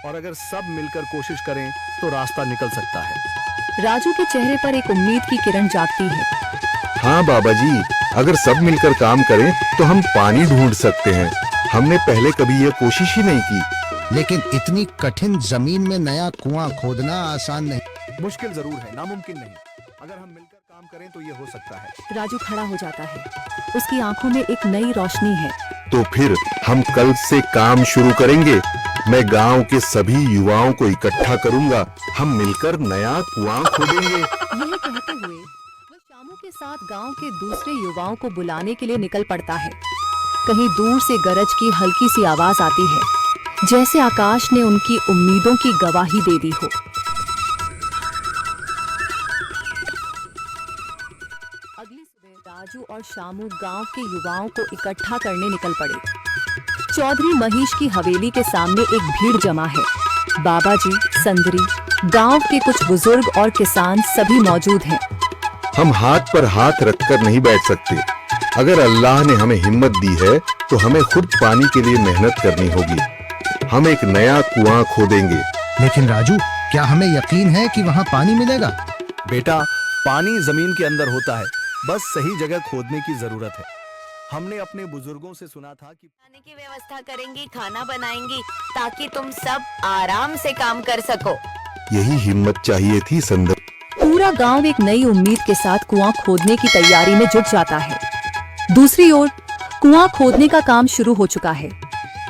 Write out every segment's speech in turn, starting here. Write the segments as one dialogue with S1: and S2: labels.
S1: और अगर सब मिलकर कोशिश करें तो रास्ता निकल सकता है।
S2: राजू के चेहरे पर एक उम्मीद की किरण जागती है।
S3: हाँ बाबा जी, अगर सब मिलकर काम करें तो हम पानी ढूंढ सकते हैं। हमने पहले कभी यह कोशिश ही नहीं की।
S4: लेकिन इतनी कठिन जमीन में नया कुआं खोदना आसान नहीं।
S1: मुश्किल जरूर है, नामुमकिन नहीं। अगर हम मिलकर काम करें तो ये हो सकता है।
S2: राजू खड़ा हो जाता है। उसकी आंखों में एक नई रोशनी है।
S3: तो फिर हम कल से काम शुरू करेंगे। मैं गांव के सभी युवाओं को इकट्ठा करूंगा। हम मिलकर नया कुआं खोदेंगे।
S2: यह कहते हुए वह शामू के साथ गांव के दूसरे युवाओं को बुलाने के लिए निकल पड़ता है। कहीं दूर से गरज की हल्की सी आवाज आती है, जैसे आकाश ने उनकी उम्मीदों की गवाही दे दी हो। अगली सुबह राजू और शामू गांव के युवाओं को इकट्ठा करने निकल पड़े। चौधरी महेश की हवेली के सामने एक भीड़ जमा है। बाबा जी, संदरी, गांव के कुछ बुजुर्ग और किसान सभी मौजूद हैं।
S3: हम हाथ पर हाथ रखकर नहीं बैठ सकते। अगर अल्लाह ने हमें हिम्मत दी है तो हमें खुद पानी के लिए मेहनत करनी होगी। हम एक नया कुआं खोदेंगे।
S4: लेकिन राजू, क्या हमें यकीन है कि वहाँ पानी मिलेगा?
S1: बेटा, पानी जमीन के अंदर होता है, बस सही जगह खोदने की जरूरत है। हमने अपने बुजुर्गों से सुना था कि
S5: खाने की व्यवस्था करेंगी, खाना बनाएंगी ताकि तुम सब आराम से काम कर सको।
S3: यही हिम्मत चाहिए थी संदर।
S2: पूरा गांव एक नई उम्मीद के साथ कुआं खोदने की तैयारी में जुट जाता है। दूसरी ओर कुआं खोदने का काम शुरू हो चुका है।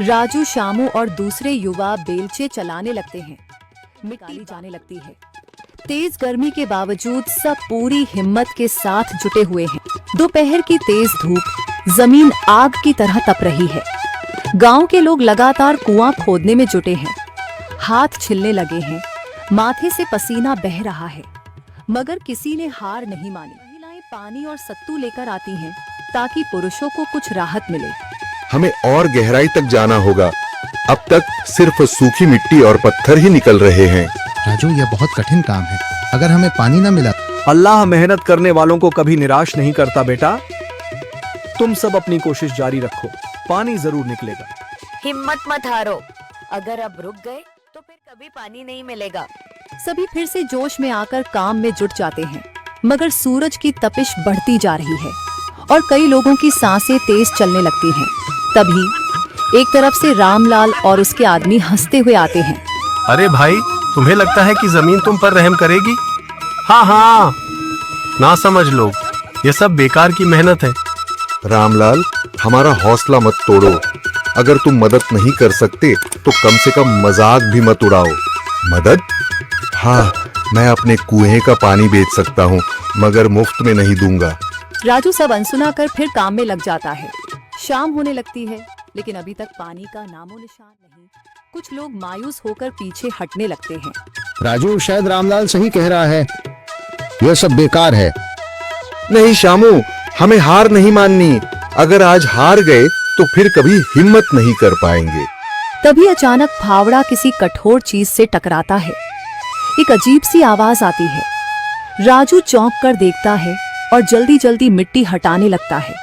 S2: राजू, शामू और दूसरे युवा बेलचे चलाने लगते हैं। मिट्टी जाने लगती है। तेज गर्मी के बावजूद सब पूरी हिम्मत के साथ जुटे हुए हैं। दोपहर की तेज धूप जमीन आग की तरह तप रही है। गांव के लोग लगातार कुआं खोदने में जुटे हैं। हाथ छिलने लगे हैं, माथे से पसीना बह रहा है, मगर किसी ने हार नहीं मानी। महिलाएं पानी और सत्तू लेकर आती हैं ताकि पुरुषों को कुछ राहत मिले।
S3: हमें और गहराई तक जाना होगा। अब तक सिर्फ सूखी मिट्टी और पत्थर ही निकल रहे हैं।
S4: राजू, यह बहुत कठिन काम है। अगर हमें पानी न मिला।
S1: अल्लाह मेहनत करने वालों को कभी निराश नहीं करता बेटा। तुम सब अपनी कोशिश जारी रखो, पानी जरूर निकलेगा।
S5: हिम्मत मत हारो, अगर अब रुक गए तो फिर कभी पानी नहीं मिलेगा।
S2: सभी फिर से जोश में आकर काम में जुट जाते हैं, मगर सूरज की तपिश बढ़ती जा रही है और कई लोगों की सांसें तेज चलने लगती हैं। तभी एक तरफ से रामलाल और उसके आदमी हंसते हुए आते हैं।
S6: अरे भाई, तुम्हें लगता है कि जमीन तुम पर रहम करेगी? हाँ हाँ, ना समझ लोग, ये सब बेकार की मेहनत है।
S3: रामलाल, हमारा हौसला मत तोड़ो। अगर तुम मदद नहीं कर सकते तो कम से कम मजाक भी मत उड़ाओ। मदद? हाँ, मैं अपने कुएं का पानी बेच सकता हूँ, मगर मुफ्त में नहीं दूंगा।
S2: राजू सब अनसुना कर फिर काम में लग जाता है। शाम होने लगती है, लेकिन अभी तक पानी का नामो निशान नहीं। कुछ लोग मायूस होकर पीछे हटने लगते हैं।
S4: राजू, शायद रामलाल सही कह रहा है। यह सब बेकार है।
S3: नहीं शामू, हमें हार नहीं माननी। अगर आज हार गए तो फिर कभी हिम्मत नहीं कर पाएंगे।
S2: तभी अचानक फावड़ा किसी कठोर चीज से टकराता है। एक अजीब सी आवाज आती है। राजू चौंक कर देखता है और जल्दी जल्दी मिट्टी हटाने लगता है।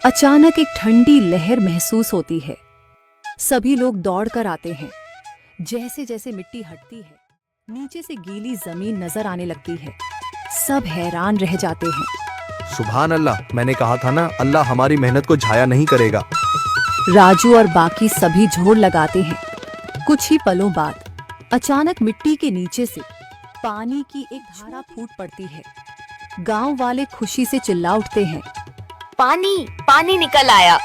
S2: अचानक एक ठंडी लहर महसूस होती है। सभी लोग दौड़कर आते हैं। जैसे जैसे मिट्टी हटती है, नीचे से गीली जमीन नजर आने लगती है। सब हैरान रह जाते हैं।
S1: सुभान अल्लाह, मैंने कहा था ना, अल्लाह हमारी मेहनत को झाया नहीं करेगा।
S2: राजू और बाकी सभी जोर लगाते हैं। कुछ ही पलों बाद अचानक मिट्टी के नीचे से पानी की एक धारा फूट पड़ती है। गांव वाले खुशी से चिल्ला उठते हैं।
S5: पानी पानी निकल आया।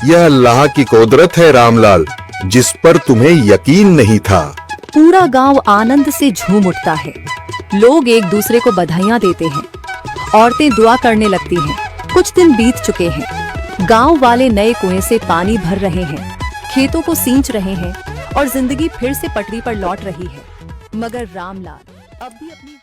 S3: यह अल्लाह की कुदरत है रामलाल, जिस पर तुम्हें यकीन नहीं था।
S2: पूरा गांव आनंद से झूम उठता है। लोग एक दूसरे को बधाइयां देते हैं। औरतें दुआ करने लगती हैं। कुछ दिन बीत चुके हैं। गांव वाले नए कुएं से पानी भर रहे हैं, खेतों को सींच रहे हैं और जिंदगी फिर से पटरी पर लौट रही है। मगर रामलाल अब भी अपनी